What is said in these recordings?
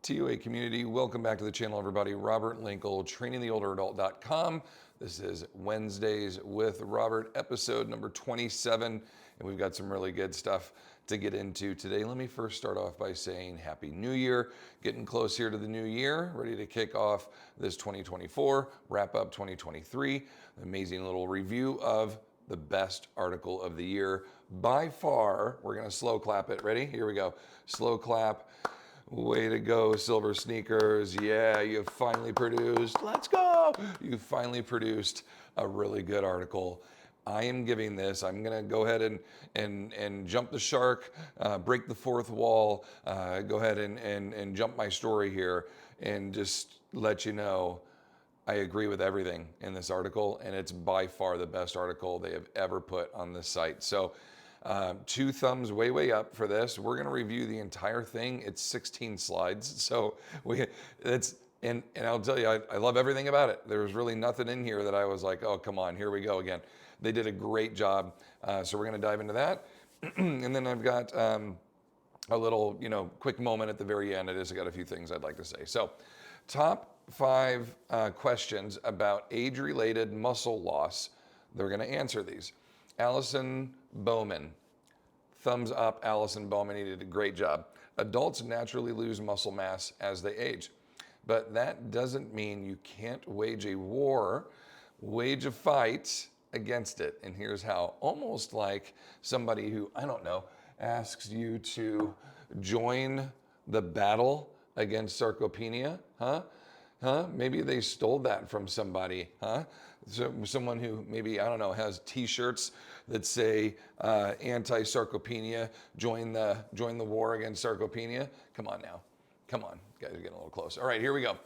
TOA community, welcome back to the channel, everybody. Robert Linkul, trainingtheolderadult.com. This is Wednesdays with Robert, episode number 27, and we've got some really good stuff to get into today. Let me first start off by saying Happy New Year. Getting close here to the new year, ready to kick off this 2024, wrap up 2023. Amazing little review of the best article of the year by far. We're going to slow clap it. Ready? Here we go. Slow clap. Way to go, Silver Sneakers. Yeah, you finally produced, let's go. You finally produced a really good article. I am giving this, I'm gonna go ahead and jump the shark, break the fourth wall, go ahead and jump my story here and just let you know I agree with everything in this article, and it's by far the best article they have ever put on this site. So 2 thumbs way up for this. We're going to review the entire thing. It's 16 slides. So and I'll tell you, I love everything about it. There was really nothing in here that I was like, oh, come on, here we go again. They did a great job. So we're going to dive into that. And then I've got a little, quick moment at the very end. I got a few things I'd like to say. So top 5 questions about age-related muscle loss. They're going to answer these. Allison Bowman. Thumbs up, Allison Bowman. You did a great job. Adults naturally lose muscle mass as they age, but that doesn't mean you can't wage a war, wage a fight against it. And here's how. Almost like somebody who, I don't know, asks you to join the battle against sarcopenia, huh? Maybe they stole that from somebody, huh? So someone who maybe, I don't know, has T-shirts that say anti-sarcopenia, join the war against sarcopenia. Come on now. Come on. Guys are getting a little close. All right, here we go.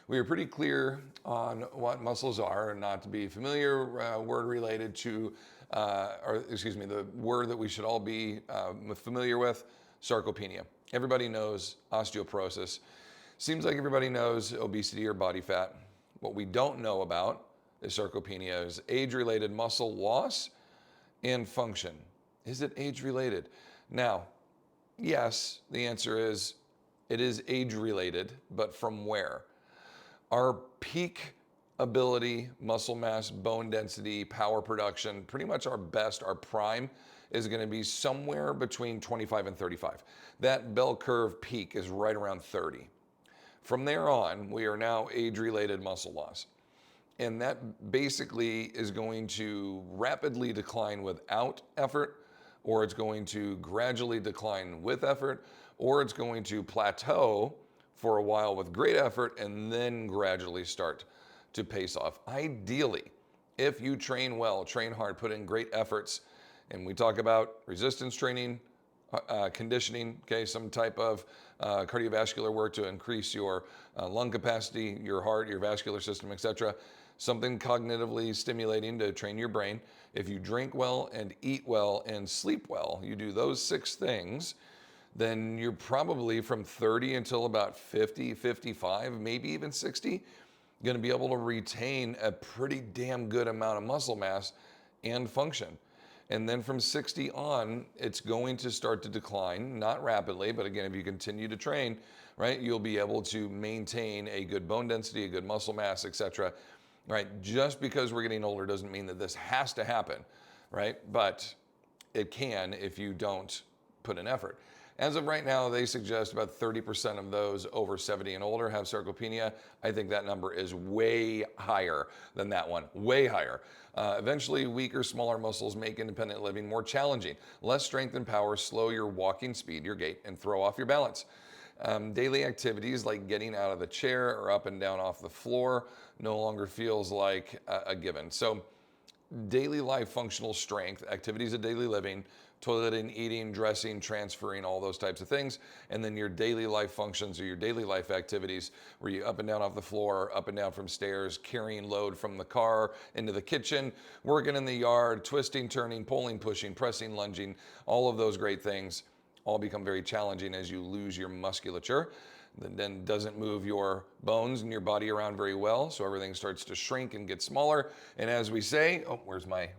We are pretty clear on what muscles are, and not to be familiar, word related to, the word that we should all be familiar with, sarcopenia. Everybody knows osteoporosis. Seems like everybody knows obesity or body fat. What we don't know about is sarcopenia is age-related muscle loss and function. Is it age-related? Now, yes, the answer is it is age-related, but from where? Our peak ability, muscle mass, bone density, power production, pretty much our best, our prime, is going to be somewhere between 25 and 35. That bell curve peak is right around 30. From there on, we are now age-related muscle loss. And that basically is going to rapidly decline without effort, or it's going to gradually decline with effort, or it's going to plateau for a while with great effort and then gradually start to pace off. Ideally, if you train well, train hard, put in great efforts, and we talk about resistance training, conditioning, okay, some type of cardiovascular work to increase your lung capacity, your heart, your vascular system, etc. Something cognitively stimulating to train your brain. If you drink well and eat well and sleep well, you do those 6 things, then you're probably from 30 until about 50, 55, maybe even 60, going to be able to retain a pretty damn good amount of muscle mass and function. And then from 60 on, it's going to start to decline, not rapidly, but again, if you continue to train, right, you'll be able to maintain a good bone density, a good muscle mass, etc. Right? Just because we're getting older doesn't mean that this has to happen, right? But it can if you don't put in effort. As of right now, they suggest about 30% of those over 70 and older have sarcopenia. I think that number is way higher than that one, way higher. Eventually, weaker, smaller muscles make independent living more challenging. Less strength and power slow your walking speed, your gait, and throw off your balance. Daily activities like getting out of the chair or up and down off the floor no longer feels like a given. So daily life functional strength, activities of daily living, toileting, eating, dressing, transferring, all those types of things. And then your daily life functions or your daily life activities where you up and down off the floor, up and down from stairs, carrying load from the car into the kitchen, working in the yard, twisting, turning, pulling, pushing, pressing, lunging, all of those great things all become very challenging as you lose your musculature. That then doesn't move your bones and your body around very well, so everything starts to shrink and get smaller. And as we say, oh, where's my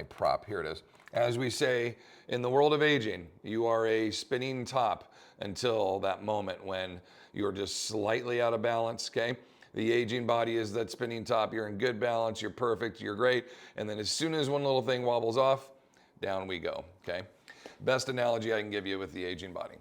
prop? Here it is. As we say in the world of aging, you are a spinning top until that moment when you're just slightly out of balance, okay? The aging body is that spinning top. You're in good balance, you're perfect, you're great. And then as soon as one little thing wobbles off, down we go, okay? Best analogy I can give you with the aging body.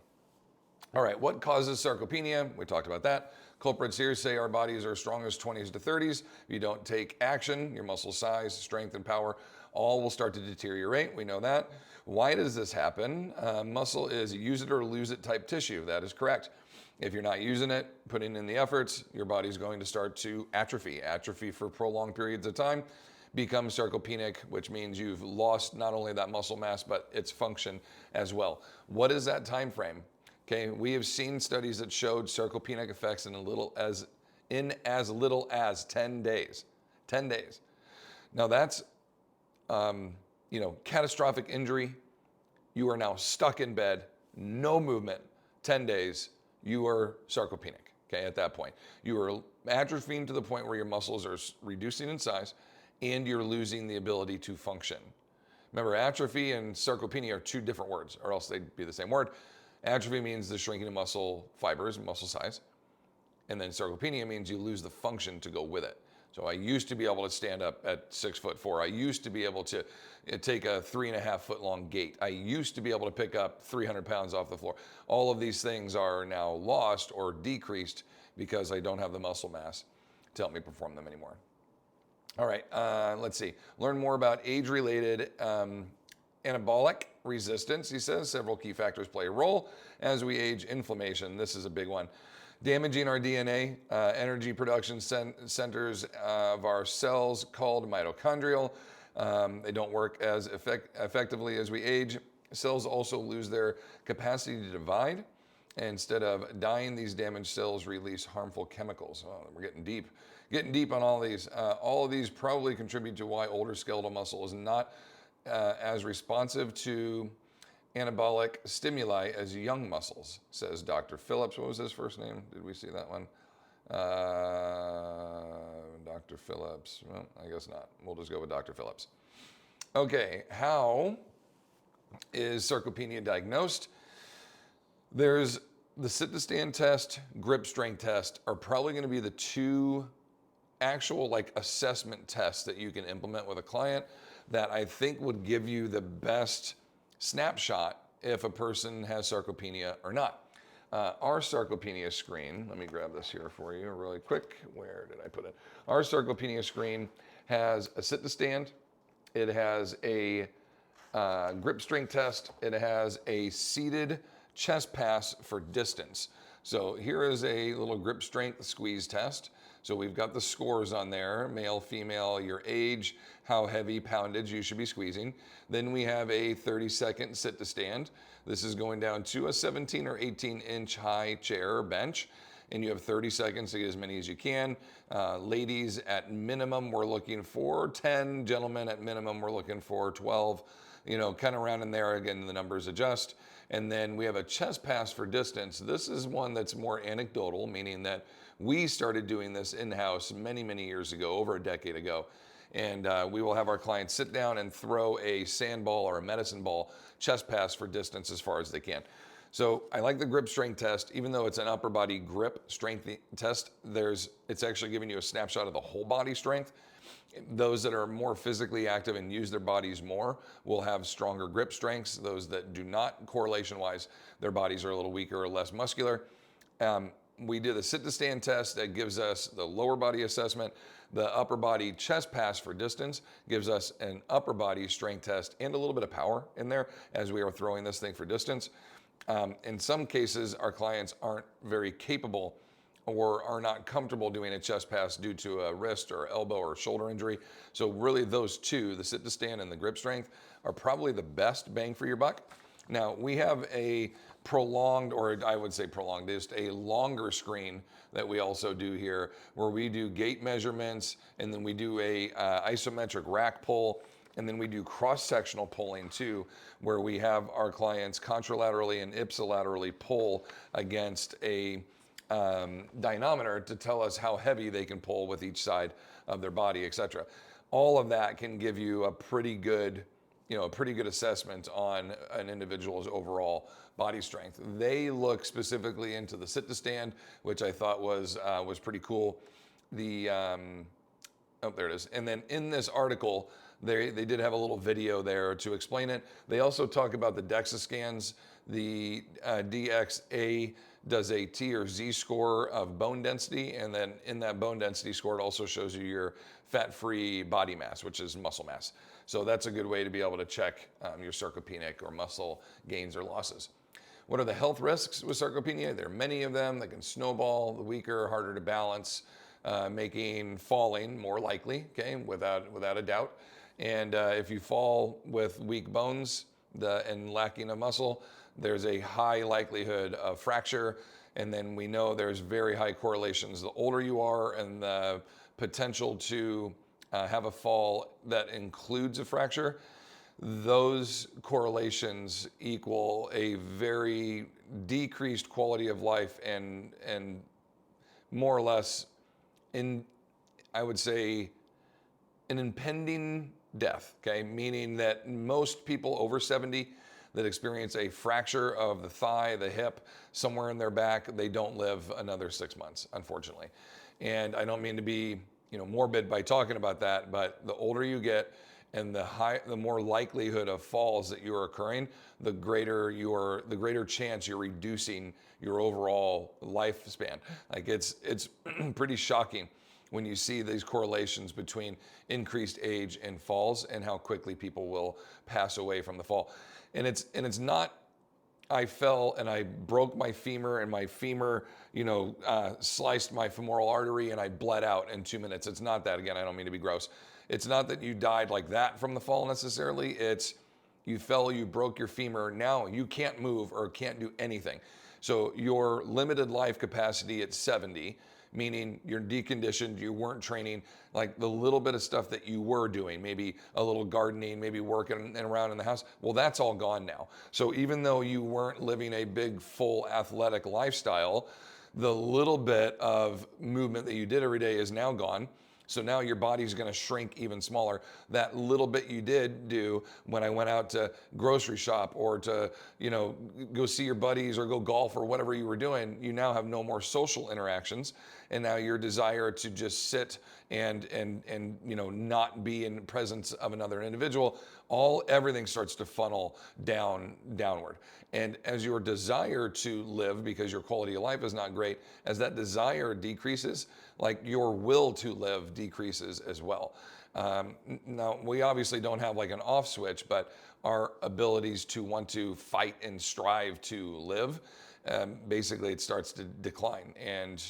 All right, what causes sarcopenia? We talked about that. Culprits here say our bodies are strongest 20s to 30s. If you don't take action, your muscle size, strength, and power all will start to deteriorate. We know that. Why does this happen? Muscle is use it or lose it type tissue. That is correct. If you're not using it, putting in the efforts, your body's going to start to atrophy. Atrophy for prolonged periods of time becomes sarcopenic, which means you've lost not only that muscle mass, but its function as well. What is that time frame? Okay, we have seen studies that showed sarcopenic effects in as little as 10 days. 10 days. Now that's, catastrophic injury. You are now stuck in bed, no movement, 10 days. You are sarcopenic, okay, at that point. You are atrophying to the point where your muscles are reducing in size and you're losing the ability to function. Remember, atrophy and sarcopenia are two different words, or else they'd be the same word. Atrophy means the shrinking of muscle fibers, muscle size. And then sarcopenia means you lose the function to go with it. So I used to be able to stand up at 6'4". I used to be able to take a 3.5 foot long gait. I used to be able to pick up 300 pounds off the floor. All of these things are now lost or decreased because I don't have the muscle mass to help me perform them anymore. All right, let's see. Learn more about age-related anabolic resistance. He says several key factors play a role as we age. Inflammation, this is a big one. Damaging our DNA, energy production centers of our cells called mitochondrial. They don't work as effectively as we age. Cells also lose their capacity to divide. Instead of dying, these damaged cells release harmful chemicals. Oh, we're getting deep on all these. All of these probably contribute to why older skeletal muscle is not as responsive to anabolic stimuli as young muscles, says Dr. Phillips. What was his first name? Did we see that one? Dr. Phillips. Well, I guess not. We'll just go with Dr. Phillips. Okay, how is sarcopenia diagnosed? There's the sit-to-stand test, grip strength test are probably going to be the two actual assessment tests that you can implement with a client that I think would give you the best snapshot if a person has sarcopenia or not. Our sarcopenia screen, let me grab this here for you really quick. Where did I put it? Our sarcopenia screen has a sit-to-stand. It has a grip strength test. It has a seated chest pass for distance. So here is a little grip strength squeeze test. So we've got the scores on there, male, female, your age, how heavy poundage you should be squeezing. Then we have a 30-second sit to stand. This is going down to a 17 or 18-inch high chair or bench, and you have 30 seconds to get as many as you can. Ladies, at minimum, we're looking for 10. Gentlemen, at minimum, we're looking for 12. Kind of around in there. Again, the numbers adjust. And then we have a chest pass for distance. This is one that's more anecdotal, meaning that we started doing this in-house many, many years ago, over a decade ago. And we will have our clients sit down and throw a sandball or a medicine ball chest pass for distance as far as they can. So I like the grip strength test. Even though it's an upper body grip strength test, it's actually giving you a snapshot of the whole body strength. Those that are more physically active and use their bodies more will have stronger grip strengths. Those that do not, correlation-wise, their bodies are a little weaker or less muscular. We did the sit-to-stand test that gives us the lower body assessment. The upper body chest pass for distance gives us an upper body strength test and a little bit of power in there as we are throwing this thing for distance. In some cases, our clients aren't very capable or are not comfortable doing a chest pass due to a wrist or elbow or shoulder injury. So really those two, the sit to stand and the grip strength, are probably the best bang for your buck. Now we have a prolonged, or I would say prolonged, just a longer screen that we also do here where we do gait measurements, and then we do a isometric rack pull, and then we do cross-sectional pulling too, where we have our clients contralaterally and ipsilaterally pull against a dynamometer to tell us how heavy they can pull with each side of their body, etc. All of that can give you a pretty good, a pretty good assessment on an individual's overall body strength. They look specifically into the sit to stand, which I thought was pretty cool. The oh, there it is. And then in this article, they did have a little video there to explain it. They also talk about the DEXA scans. The DXA does a T or Z score of bone density, and then in that bone density score, it also shows you your fat-free body mass, which is muscle mass. So that's a good way to be able to check your sarcopenic or muscle gains or losses. What are the health risks with sarcopenia? There are many of them that can snowball. The weaker, harder to balance, making falling more likely, okay, without a doubt. And if you fall with weak bones and lacking of muscle, there's a high likelihood of fracture. And then we know there's very high correlations. The older you are and the potential to have a fall that includes a fracture, those correlations equal a very decreased quality of life and more or less I would say an impending death, okay? Meaning that most people over 70 that experience a fracture of the thigh, the hip, somewhere in their back, they don't live another 6 months, unfortunately. And I don't mean to be, morbid by talking about that, but the older you get and the more likelihood of falls that you are occurring, the greater chance you're reducing your overall lifespan. Like it's pretty shocking when you see these correlations between increased age and falls and how quickly people will pass away from the fall. And it's not, I fell and I broke my femur and my femur, sliced my femoral artery and I bled out in 2 minutes. It's not that. Again, I don't mean to be gross. It's not that you died like that from the fall necessarily. It's you fell, you broke your femur. Now you can't move or can't do anything. So your limited life capacity at 70, meaning you're deconditioned, you weren't training, like the little bit of stuff that you were doing, maybe a little gardening, maybe working around in the house, well, that's all gone now. So even though you weren't living a big, full athletic lifestyle, the little bit of movement that you did every day is now gone. So now your body's going to shrink even smaller. That little bit you did do when I went out to grocery shop or to, go see your buddies or go golf or whatever you were doing, you now have no more social interactions. And now your desire to just sit and not be in the presence of another individual, everything starts to funnel downward. And as your desire to live, because your quality of life is not great, as that desire decreases, like your will to live decreases as well. Now, we obviously don't have like an off switch, but our abilities to want to fight and strive to live, basically it starts to decline. And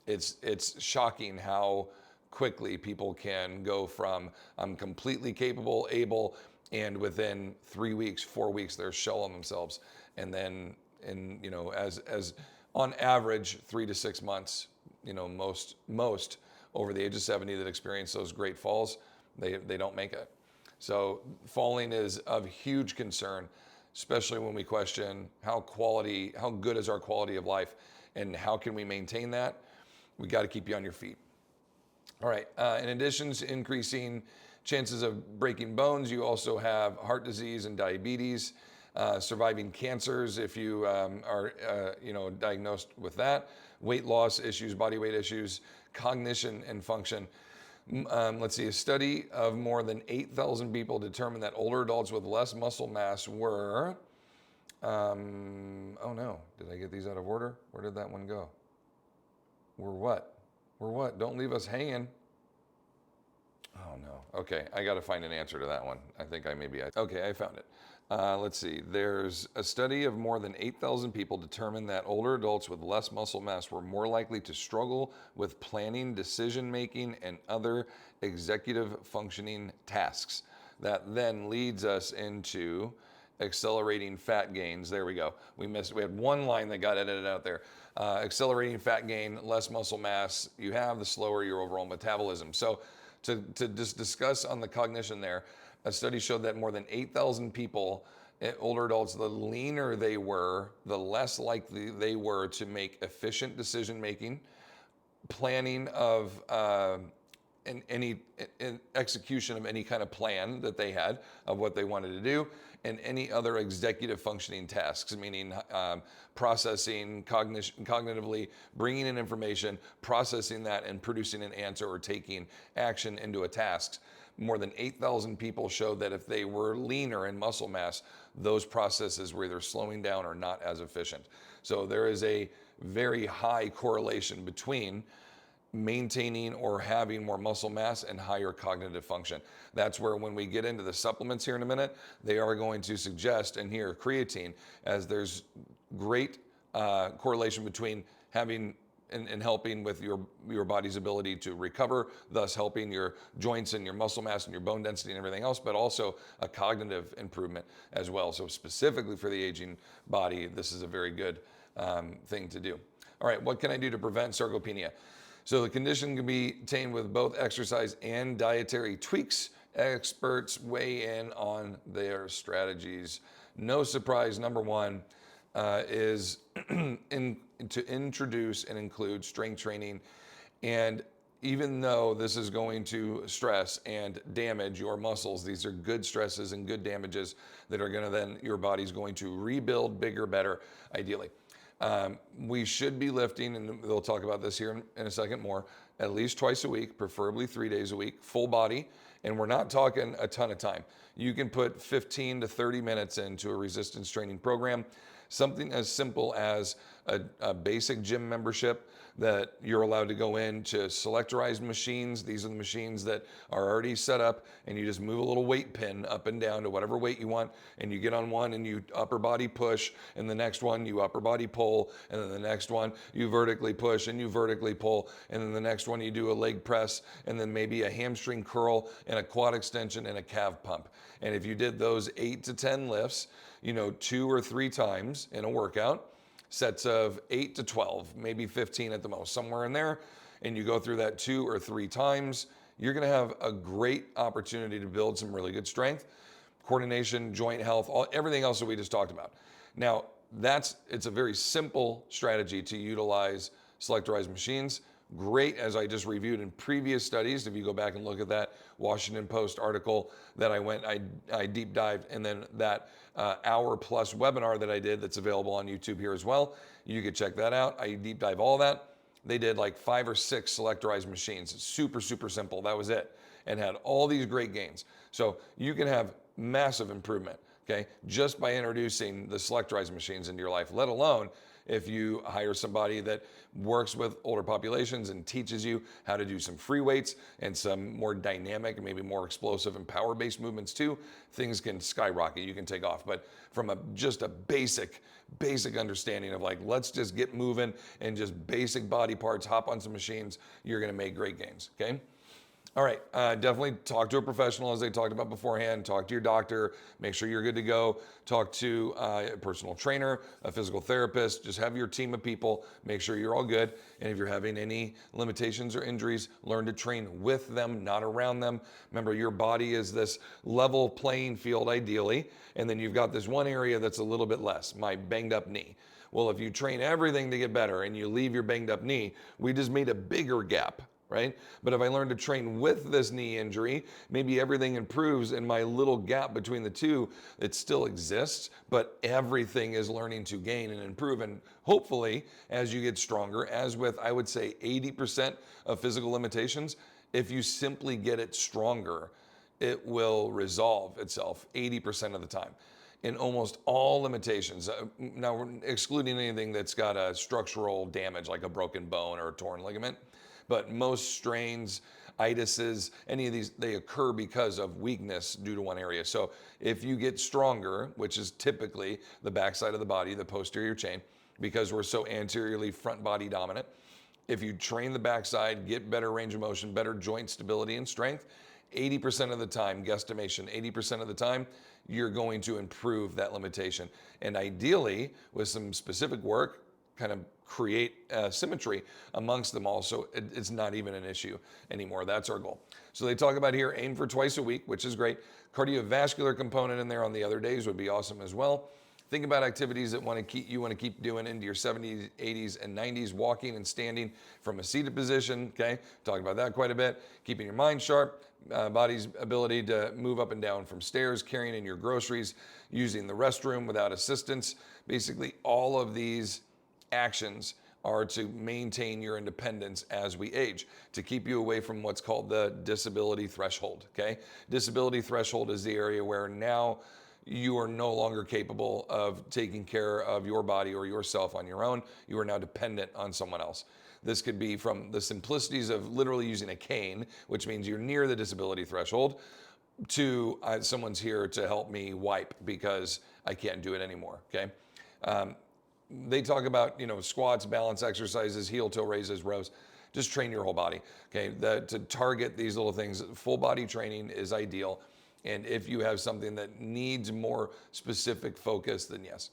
it's shocking how quickly people can go from I'm completely capable, able, and within 3 weeks, 4 weeks, they're shelling themselves. And then, as on average, 3 to 6 months, most over the age of 70 that experience those great falls, they don't make it. So falling is of huge concern, especially when we question how good is our quality of life and how can we maintain that? We got to keep you on your feet. All right. In addition to increasing chances of breaking bones, you also have heart disease and diabetes, surviving cancers if you are diagnosed with that, weight loss issues, body weight issues, cognition and function. Let's see, a study of more than 8,000 people determined that older adults with less muscle mass were, oh no, did I get these out of order? Where did that one go? We're what? Don't leave us hanging. Oh no. Okay, I got to find an answer to that one. I think okay, I found it. Let's see. There's a study of more than 8,000 people determined that older adults with less muscle mass were more likely to struggle with planning, decision making, and other executive functioning tasks. That then leads us into accelerating fat gains. There we go. We had one line that got edited out there. Accelerating fat gain, less muscle mass you have, the slower your overall metabolism. So to just discuss on the cognition there, a study showed that more than 8,000 people, older adults, the leaner they were, the less likely they were to make efficient decision making, planning of in execution of any kind of plan that they had of what they wanted to do, and any other executive functioning tasks, meaning processing, cognitively bringing in information, processing that, and producing an answer or taking action into a task. More than 8,000 people showed that if they were leaner in muscle mass, those processes were either slowing down or not as efficient. So there is a very high correlation between maintaining or having more muscle mass and higher cognitive function. That's where, when we get into the supplements here in a minute, they are going to suggest, and here creatine, as there's great correlation between having and helping with your body's ability to recover, thus helping your joints and your muscle mass and your bone density and everything else, but also a cognitive improvement as well. So specifically for the aging body, this is a very good thing to do. All right, what can I do to prevent sarcopenia? So the condition can be attained with both exercise and dietary tweaks. Experts weigh in on their strategies. No surprise, number one is to introduce and include strength training. And even though this is going to stress and damage your muscles, these are good stresses and good damages that are going to then, your body's going to rebuild bigger, better, ideally. We should be lifting, and they'll talk about this here in a second more, at least twice a week, preferably 3 days a week, full body. And we're not talking a ton of time. You can put 15 to 30 minutes into a resistance training program. Something as simple as a basic gym membership that you're allowed to go in to selectorized machines. These are the machines that are already set up, and you just move a little weight pin up and down to whatever weight you want, and you get on one and you upper body push, and the next one you upper body pull, and then the next one you vertically push and you vertically pull, and then the next one you do a leg press, and then maybe a hamstring curl and a quad extension and a calf pump. And if you did those 8 to 10 lifts, 2 or 3 times in a workout, sets of 8 to 12, maybe 15 at the most, somewhere in there, and you go through that 2 or 3 times, you're going to have a great opportunity to build some really good strength, coordination, joint health, everything else that we just talked about. Now, it's a very simple strategy to utilize selectorized machines. Great, as I just reviewed in previous studies. If you go back and look at that Washington Post article that I deep dived, and then that hour plus webinar that I did that's available on YouTube here as well. You could check that out. I deep dive all that. They did like 5 or 6 selectorized machines. Super, super simple. That was it. And had all these great gains. So you can have massive improvement, okay, just by introducing the selectorized machines into your life, let alone if you hire somebody that works with older populations and teaches you how to do some free weights and some more dynamic, maybe more explosive and power-based movements too, things can skyrocket. You can take off. But from just a basic understanding of like, let's just get moving and just basic body parts, hop on some machines, you're going to make great gains, okay? All right, definitely talk to a professional, as they talked about beforehand. Talk to your doctor, make sure you're good to go. Talk to a personal trainer, a physical therapist. Just have your team of people, make sure you're all good. And if you're having any limitations or injuries, learn to train with them, not around them. Remember, your body is this level playing field ideally, and then you've got this one area that's a little bit less, my banged up knee. Well, if you train everything to get better and you leave your banged up knee, we just made a bigger gap, right? But if I learn to train with this knee injury, maybe everything improves and my little gap between the two, it still exists, but everything is learning to gain and improve. And hopefully, as you get stronger, as with, I would say, 80% of physical limitations, if you simply get it stronger, it will resolve itself 80% of the time. In almost all limitations, now we're excluding anything that's got a structural damage like a broken bone or a torn ligament, but most strains, itises, any of these, they occur because of weakness due to one area. So if you get stronger, which is typically the backside of the body, the posterior chain, because we're so anteriorly front body dominant, if you train the backside, get better range of motion, better joint stability and strength, 80% of the time, guesstimation, 80% of the time, you're going to improve that limitation. And ideally, with some specific work, kind of create symmetry amongst them all, so it's not even an issue anymore. That's our goal. So they talk about here, aim for twice a week, which is great. Cardiovascular component in there on the other days would be awesome as well. Think about activities that you want to keep doing into your 70s, 80s, and 90s, walking and standing from a seated position, okay? Talk about that quite a bit. Keeping your mind sharp, body's ability to move up and down from stairs, carrying in your groceries, using the restroom without assistance. Basically, all of these actions are to maintain your independence as we age, to keep you away from what's called the disability threshold, okay? Disability threshold is the area where now you are no longer capable of taking care of your body or yourself on your own. You are now dependent on someone else. This could be from the simplicities of literally using a cane, which means you're near the disability threshold, to someone's here to help me wipe because I can't do it anymore, okay? They talk about, squats, balance exercises, heel toe raises, rows. Just train your whole body, okay? To target these little things, full body training is ideal. And if you have something that needs more specific focus, then yes.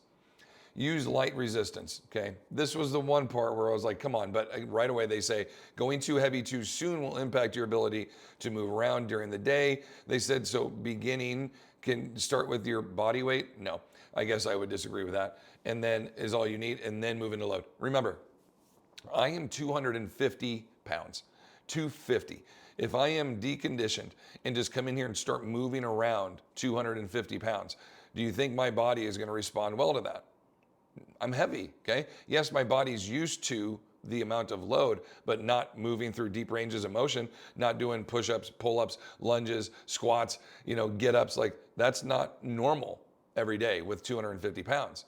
Use light resistance, okay? This was the one part where I was like, come on, but right away they say, going too heavy too soon will impact your ability to move around during the day. They said, so beginning can start with your body weight. No, I guess I would disagree with that. And then is all you need, and then move into load. Remember, I am 250 pounds, 250. If I am deconditioned and just come in here and start moving around 250 pounds, do you think my body is going to respond well to that? I'm heavy, okay? Yes, my body's used to the amount of load, but not moving through deep ranges of motion, not doing push-ups, pull-ups, lunges, squats, get-ups. Like, that's not normal every day with 250 pounds.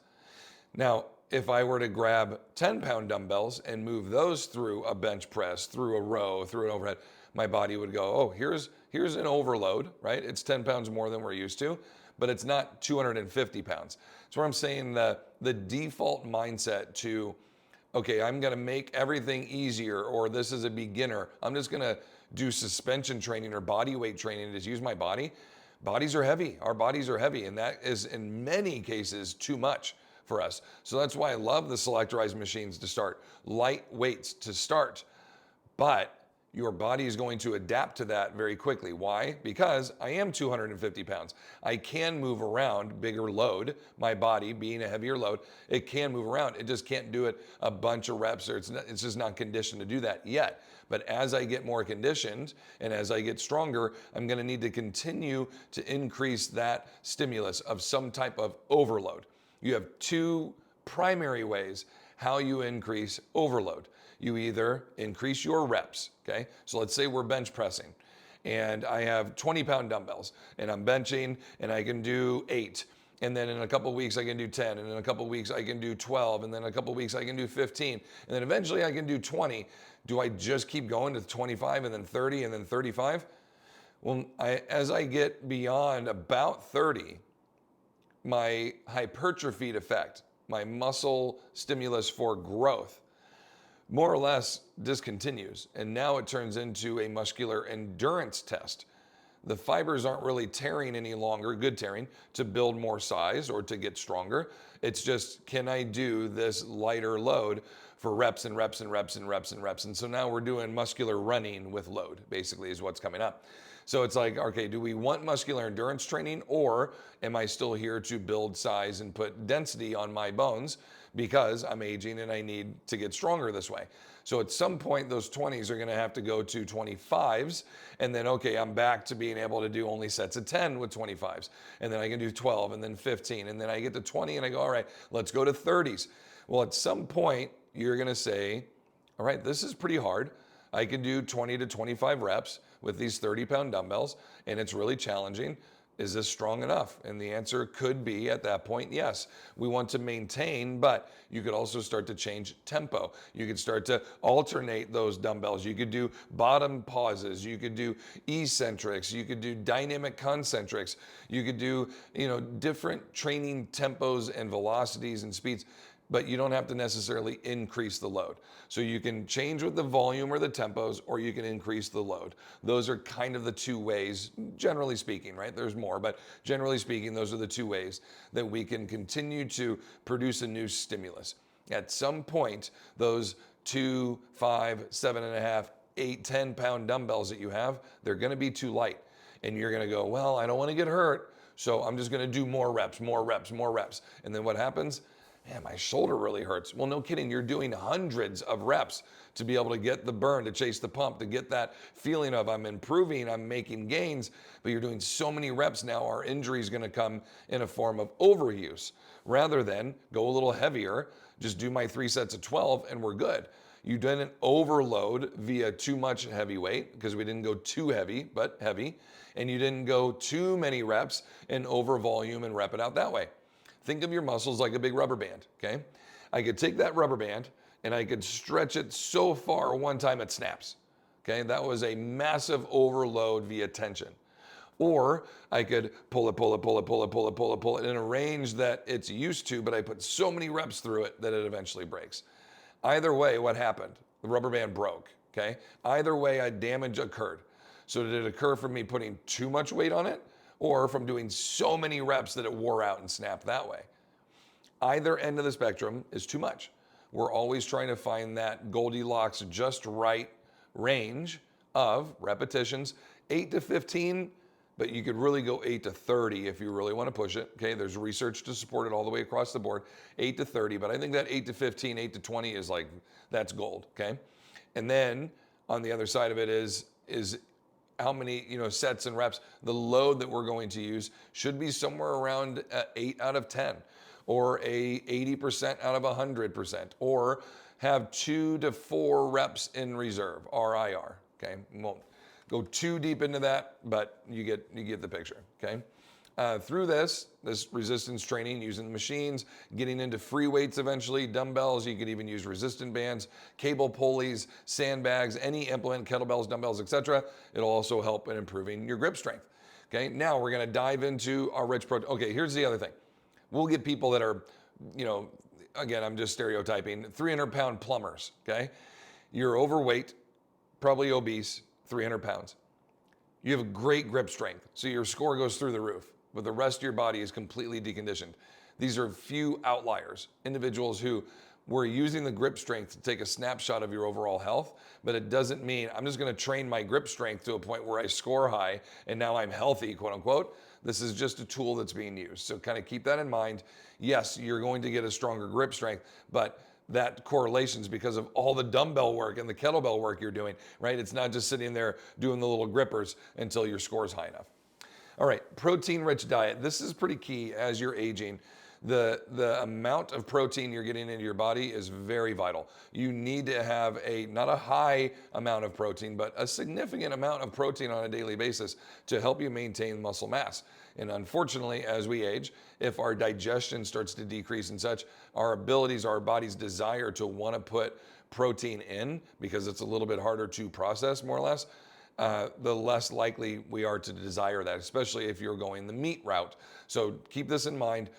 Now, if I were to grab 10-pound dumbbells and move those through a bench press, through a row, through an overhead, my body would go, oh, here's an overload, right? It's 10 pounds more than we're used to, but it's not 250 pounds. So I'm saying the default mindset to, okay, I'm gonna make everything easier, or this is a beginner. I'm just gonna do suspension training or body weight training and just use my body. Bodies are heavy, our bodies are heavy, and that is in many cases too much for us. So that's why I love the selectorized machines to start, light weights to start, but your body is going to adapt to that very quickly. Why? Because I am 250 pounds. I can move around, bigger load, my body being a heavier load, it can move around. It just can't do it a bunch of reps, or it's just not conditioned to do that yet. But as I get more conditioned and as I get stronger, I'm gonna need to continue to increase that stimulus of some type of overload. You have two primary ways how you increase overload. You either increase your reps, okay? So let's say we're bench pressing and I have 20-pound dumbbells and I'm benching and I can do 8. And then in a couple of weeks I can do 10, and in a couple of weeks I can do 12, and then a couple of weeks I can do 15, and then eventually I can do 20. Do I just keep going to 25 and then 30 and then 35? Well, as I get beyond about 30, my hypertrophied effect, my muscle stimulus for growth, more or less discontinues. And now it turns into a muscular endurance test. The fibers aren't really tearing any longer, good tearing, to build more size or to get stronger. It's just, can I do this lighter load for reps and reps and reps and reps and reps? And so now we're doing muscular running with load, basically, is what's coming up. So it's like, okay, do we want muscular endurance training, or am I still here to build size and put density on my bones because I'm aging and I need to get stronger this way? So at some point, those 20s are gonna have to go to 25s, and then, okay, I'm back to being able to do only sets of 10 with 25s, and then I can do 12, and then 15, and then I get to 20, and I go, all right, let's go to 30s. Well, at some point, you're gonna say, all right, this is pretty hard. I can do 20 to 25 reps with these 30-pound dumbbells, and it's really challenging. Is this strong enough? And the answer could be at that point, yes. We want to maintain, but you could also start to change tempo. You could start to alternate those dumbbells. You could do bottom pauses. You could do eccentrics. You could do dynamic concentrics. You could do, different training tempos and velocities and speeds, but you don't have to necessarily increase the load. So you can change with the volume or the tempos, or you can increase the load. Those are kind of the two ways, generally speaking, right? There's more, but generally speaking, those are the two ways that we can continue to produce a new stimulus. At some point, those 2, 5, 7.5, 8, 10-pound dumbbells that you have, they're gonna be too light. And you're gonna go, well, I don't wanna get hurt, So I'm just gonna do more reps, more reps, more reps. And then what happens? Man, my shoulder really hurts. Well, no kidding, you're doing hundreds of reps to be able to get the burn, to chase the pump, to get that feeling of I'm improving, I'm making gains, but you're doing so many reps now, our injury is gonna come in a form of overuse. Rather than go a little heavier, just do my 3 sets of 12 and we're good. You didn't overload via too much heavy weight because we didn't go too heavy, but heavy. And you didn't go too many reps and over volume and rep it out that way. Think of your muscles like a big rubber band, okay? I could take that rubber band and I could stretch it so far one time it snaps, okay? That was a massive overload via tension. Or I could pull it in a range that it's used to, but I put so many reps through it that it eventually breaks. Either way, what happened? The rubber band broke, okay? Either way, a damage occurred. So did it occur from me putting too much weight on it or from doing so many reps that it wore out and snapped that way? Either end of the spectrum is too much. We're always trying to find that Goldilocks just right range of repetitions, 8 to 15, but you could really go 8 to 30 if you really want to push it. Okay, there's research to support it all the way across the board, 8 to 30, but I think that 8 to 15, 8 to 20 is like, that's gold, okay? And then on the other side of it is how many sets and reps. The load that we're going to use should be somewhere around 8 out of 10, or a 80% out of 100%, or have 2 to 4 reps in reserve, RIR, okay? Won't go too deep into that, but you get the picture, okay? Through this resistance training, using the machines, getting into free weights eventually, dumbbells, you could even use resistant bands, cable pulleys, sandbags, any implement, kettlebells, dumbbells, etc. It'll also help in improving your grip strength, okay? Now we're gonna dive into our rich protein. Okay, here's the other thing. We'll get people that are, again, I'm just stereotyping, 300-pound plumbers, okay? You're overweight, probably obese, 300 pounds. You have great grip strength, so your score goes through the roof, but the rest of your body is completely deconditioned. These are few outliers, individuals who were using the grip strength to take a snapshot of your overall health, but it doesn't mean I'm just gonna train my grip strength to a point where I score high and now I'm healthy, quote unquote. This is just a tool that's being used. So kind of keep that in mind. Yes, you're going to get a stronger grip strength, but that correlation is because of all the dumbbell work and the kettlebell work you're doing, right? It's not just sitting there doing the little grippers until your score is high enough. All right, protein-rich diet. This is pretty key as you're aging. The amount of protein you're getting into your body is very vital. You need to have not a high amount of protein, but a significant amount of protein on a daily basis to help you maintain muscle mass. And unfortunately, as we age, if our digestion starts to decrease and such, our abilities, our body's desire to want to put protein in, because it's a little bit harder to process, more or less, the less likely we are to desire that, especially if you're going the meat route. So keep this in mind.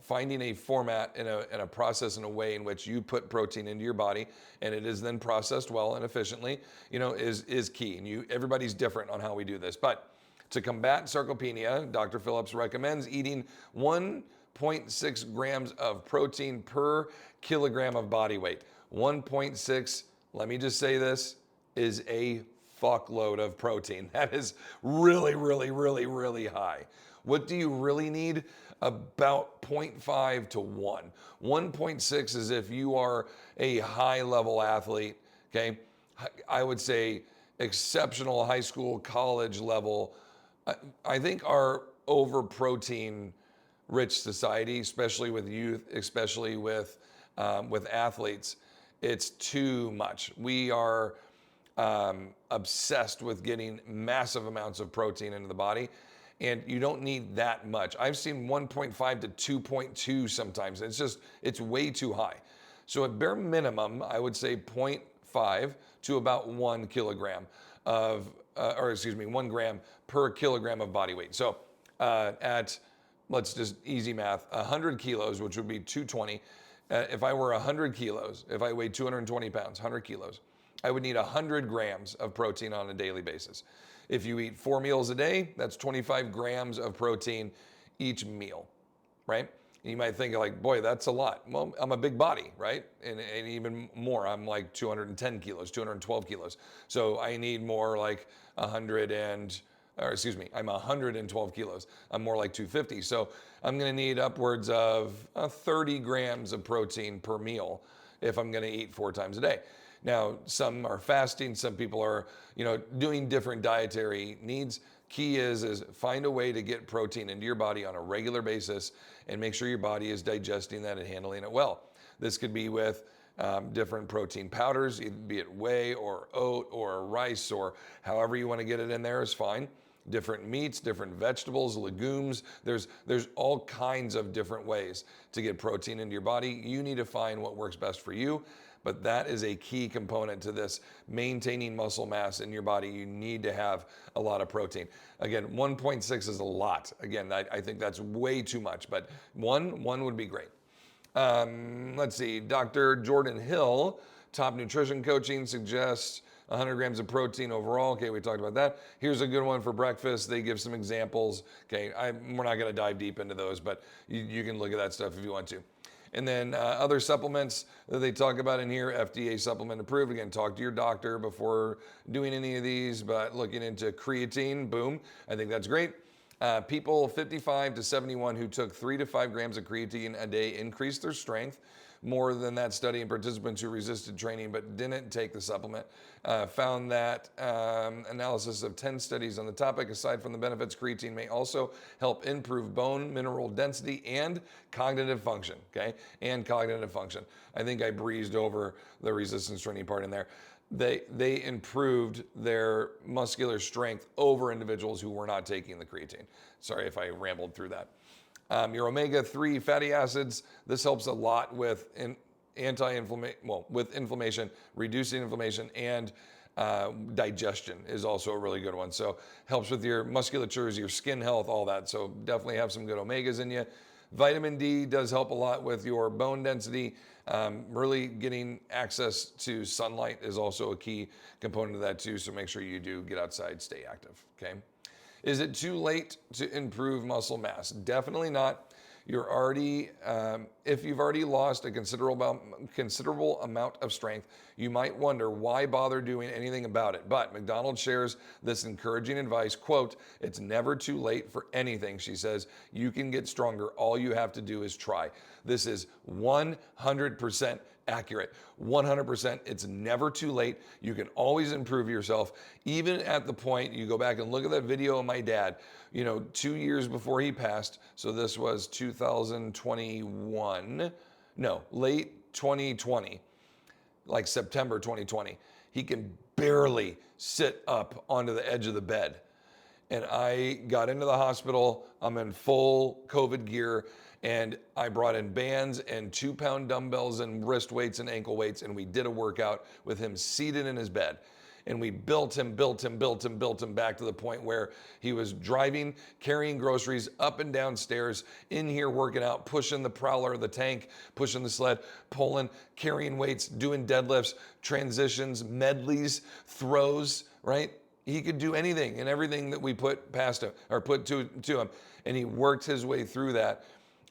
Finding a format and a process and a way in which you put protein into your body and it is then processed well and efficiently, is key. And everybody's different on how we do this. But to combat sarcopenia, Dr. Phillips recommends eating 1.6 grams of protein per kilogram of body weight. 1.6, let me just say this, is a fuckload of protein. That is really, really, really, really high. What do you really need? About 0.5 to 1. 1.6 is if you are a high level athlete, okay? I would say exceptional high school, college level. I think our over protein rich society, especially with youth, especially with athletes, it's too much. We are obsessed with getting massive amounts of protein into the body. And you don't need that much. I've seen 1.5 to 2.2 sometimes. It's way too high. So at bare minimum, I would say 0.5 to about 1 kilogram of, 1 gram per kilogram of body weight. So let's just easy math, 100 kilos, which would be 220. If I were 100 kilos, if I weighed 220 pounds, 100 kilos, I would need 100 grams of protein on a daily basis. If you eat 4 meals a day, that's 25 grams of protein each meal, right? And you might think like, boy, that's a lot. Well, I'm a big body, right? And even more, I'm like 210 kilos, 212 kilos. So I need more like 100 and or excuse me, I'm 112 kilos. I'm more like 250. So I'm going to need upwards of 30 grams of protein per meal if I'm going to eat 4 times a day. Now, some are fasting, some people are, doing different dietary needs. Key is find a way to get protein into your body on a regular basis and make sure your body is digesting that and handling it well. This could be with different protein powders, be it whey or oat or rice or however you want to get it in there is fine. Different meats, different vegetables, legumes. There's all kinds of different ways to get protein into your body. You need to find what works best for you, but that is a key component to this maintaining muscle mass in your body. You need to have a lot of protein. Again, 1.6 is a lot. Again, I think that's way too much, but one would be great. Let's see, Dr. Jordan Hill, Top Nutrition Coaching, suggests 100 grams of protein overall. Okay, we talked about that. Here's a good one for breakfast. They give some examples. Okay, we're not going to dive deep into those, but you can look at that stuff if you want to. And then other supplements that they talk about in here, FDA supplement approved. Again, talk to your doctor before doing any of these, but looking into creatine, boom, I think that's great. People 55 to 71 who took 3 to 5 grams of creatine a day increased their strength more than that study in participants who resisted training but didn't take the supplement. Found that analysis of 10 studies on the topic. Aside from the benefits, creatine may also help improve bone mineral density and cognitive function, okay? And cognitive function. I think I breezed over the resistance training part in there. They improved their muscular strength over individuals who were not taking the creatine. Sorry if I rambled through that. Your omega-3 fatty acids, this helps a lot with with inflammation, reducing inflammation, and digestion is also a really good one. So helps with your musculatures, your skin health, all that. So definitely have some good omegas in you. Vitamin D does help a lot with your bone density. Really getting access to sunlight is also a key component of that too. So make sure you do get outside, stay active, okay? Is it too late to improve muscle mass? Definitely not. You're already, if you've already lost a considerable amount of strength, you might wonder why bother doing anything about it. But McDonald shares this encouraging advice, quote, "It's never too late for anything," she says. "You can get stronger. All you have to do is try." This is 100% accurate. 100%. It's never too late. You can always improve yourself. Even at the point, you go back and look at that video of my dad, 2 years before he passed. So this was 2021. No, late 2020, like September 2020. He can barely sit up onto the edge of the bed. And I got into the hospital. I'm in full COVID gear. And I brought in bands and 2-pound dumbbells and wrist weights and ankle weights. And we did a workout with him seated in his bed. And we built him back to the point where he was driving, carrying groceries up and down stairs, in here working out, pushing the prowler, the tank, pushing the sled, pulling, carrying weights, doing deadlifts, transitions, medleys, throws, right? He could do anything and everything that we put past him or put to him. And he worked his way through that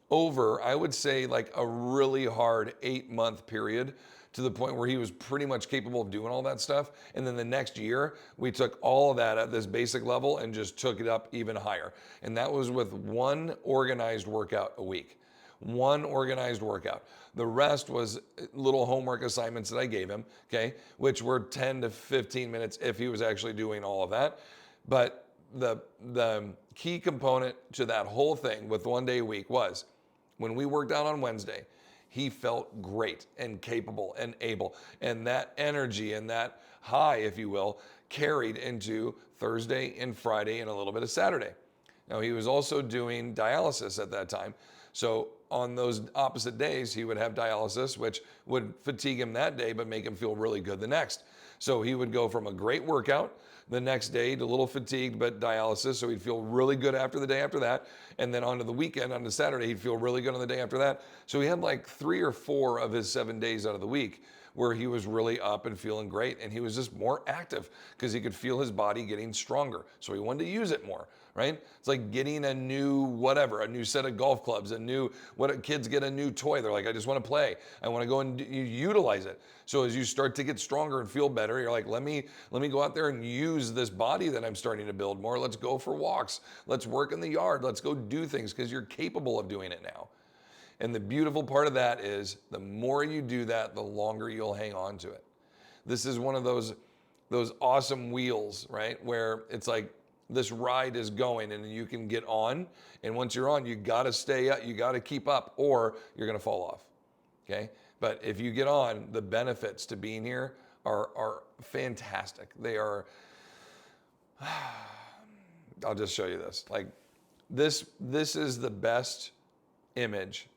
over, I would say, like a really hard 8-month period, to the point where he was pretty much capable of doing all that stuff. And then the next year, we took all of that at this basic level and just took it up even higher. And that was with one organized workout a week. One organized workout. The rest was little homework assignments that I gave him, okay, which were 10 to 15 minutes if he was actually doing all of that. But the key component to that whole thing with 1 day a week was when we worked out on Wednesday, he felt great and capable and able. And that energy and that high, if you will, carried into Thursday and Friday and a little bit of Saturday. Now, he was also doing dialysis at that time. So on those opposite days, he would have dialysis, which would fatigue him that day, but make him feel really good the next. So he would go from a great workout the next day to a little fatigued, but dialysis. So he'd feel really good after the day after that. And then onto the weekend, onto Saturday, he'd feel really good on the day after that. So he had like 3 or 4 of his 7 days out of the week where he was really up and feeling great. And he was just more active because he could feel his body getting stronger. So he wanted to use it more, right? It's like getting a new whatever, a new set of golf clubs, kids get a new toy. They're like, I just want to play. I want to go and utilize it. So as you start to get stronger and feel better, you're like, let me go out there and use this body that I'm starting to build more. Let's go for walks. Let's work in the yard. Let's go do things because you're capable of doing it now. And the beautiful part of that is the more you do that, the longer you'll hang on to it. This is one of those awesome wheels, right? Where it's like this ride is going and you can get on. And once you're on, you got to stay up, you got to keep up, or you're going to fall off. Okay. But if you get on, the benefits to being here are fantastic. They are, I'll just show you this. Like this is the best image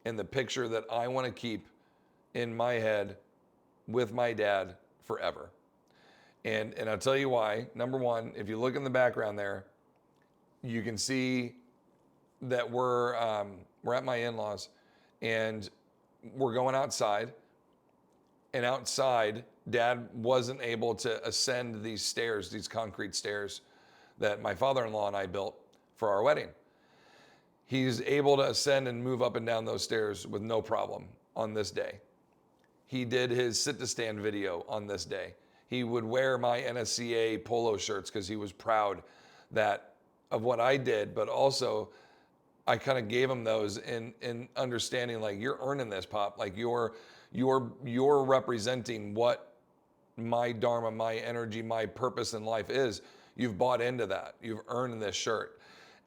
and the picture that I want to keep in my head with my dad forever. And I'll tell you why. Number one, if you look in the background there, you can see that we're at my in-laws and we're going outside. And outside, Dad wasn't able to ascend these stairs, these concrete stairs that my father-in-law and I built for our wedding. He's able to ascend and move up and down those stairs with no problem on this day. He did his sit-to-stand video on this day. He would wear my NSCA polo shirts because he was proud of what I did, but also I kind of gave him those in understanding, like, you're earning this, Pop. Like you're representing what my dharma, my energy, my purpose in life is. You've bought into that. You've earned this shirt.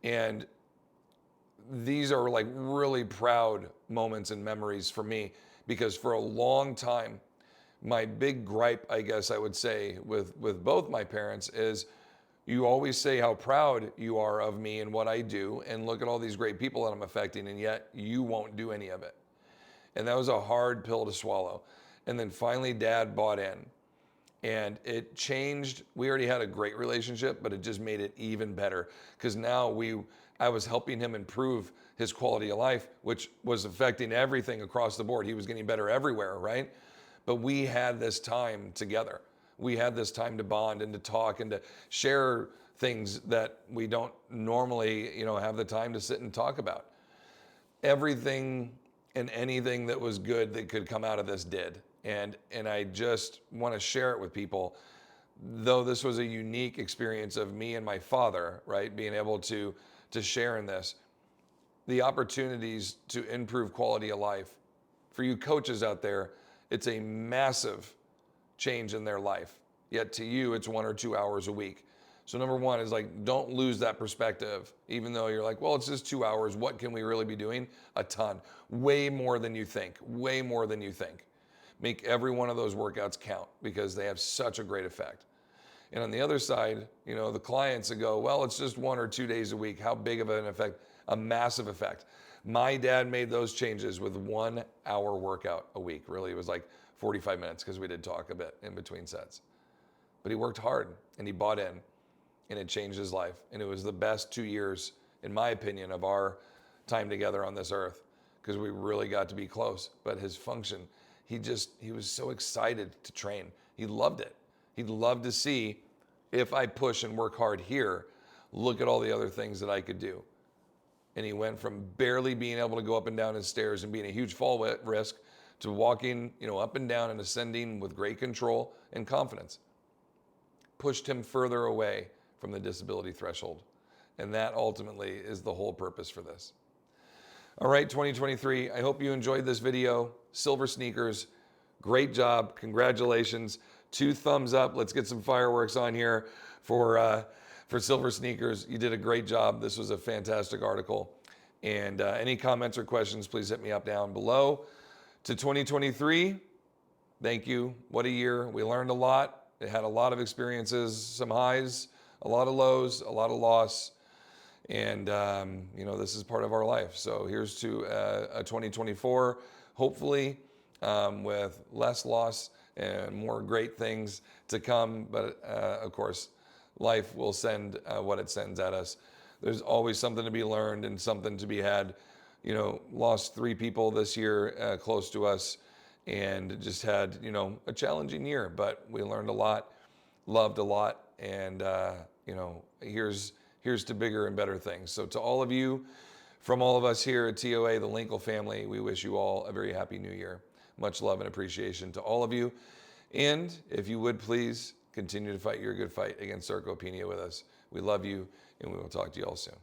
And these are like really proud moments and memories for me, because for a long time, my big gripe, I guess I would say, with both my parents is, you always say how proud you are of me and what I do, and look at all these great people that I'm affecting, and yet you won't do any of it. And that was a hard pill to swallow. And then finally Dad bought in, and it changed. We already had a great relationship, but it just made it even better, because now I was helping him improve his quality of life, which was affecting everything across the board. He was getting better everywhere, right? But we had this time together. We had this time to bond and to talk and to share things that we don't normally, have the time to sit and talk about. Everything and anything that was good that could come out of this did. And I just want to share it with people. Though this was a unique experience of me and my father, right? Being able to share in this. The opportunities to improve quality of life. For you coaches out there, it's a massive change in their life. Yet to you, it's 1 or 2 hours a week. So number one is, like, don't lose that perspective. Even though you're like, well, it's just 2 hours. What can we really be doing? A ton. Way more than you think. Way more than you think. Make every one of those workouts count, because they have such a great effect. And on the other side, the clients that go, well, it's just 1 or 2 days a week. How big of an effect? A massive effect. My dad made those changes with 1 hour workout a week. Really, it was like 45 minutes because we did talk a bit in between sets. But he worked hard and he bought in, and it changed his life. And it was the best 2 years, in my opinion, of our time together on this earth, because we really got to be close. But his function, he was so excited to train. He loved it. He'd love to see, if I push and work hard here, look at all the other things that I could do. And he went from barely being able to go up and down his stairs and being a huge fall risk to walking, up and down and ascending with great control and confidence. Pushed him further away from the disability threshold. And that ultimately is the whole purpose for this. All right, 2023, I hope you enjoyed this video. Silver sneakers, great job, congratulations. 2 thumbs up. Let's get some fireworks on here for Silver Sneakers. You did a great job. This was a fantastic article. And any comments or questions, please hit me up down below. To 2023, thank you. What a year. We learned a lot. It had a lot of experiences, some highs, a lot of lows, a lot of loss. And, this is part of our life. So here's to a 2024, hopefully with less loss and more great things to come. But of course, life will send what it sends at us. There's always something to be learned and something to be had. Lost 3 people this year close to us, and just had, a challenging year, but we learned a lot, loved a lot. And, here's here's to bigger and better things. So to all of you, from all of us here at TOA, the Linkul family, we wish you all a very happy new year. Much love and appreciation to all of you. And if you would please continue to fight your good fight against sarcopenia with us. We love you, and we will talk to you all soon.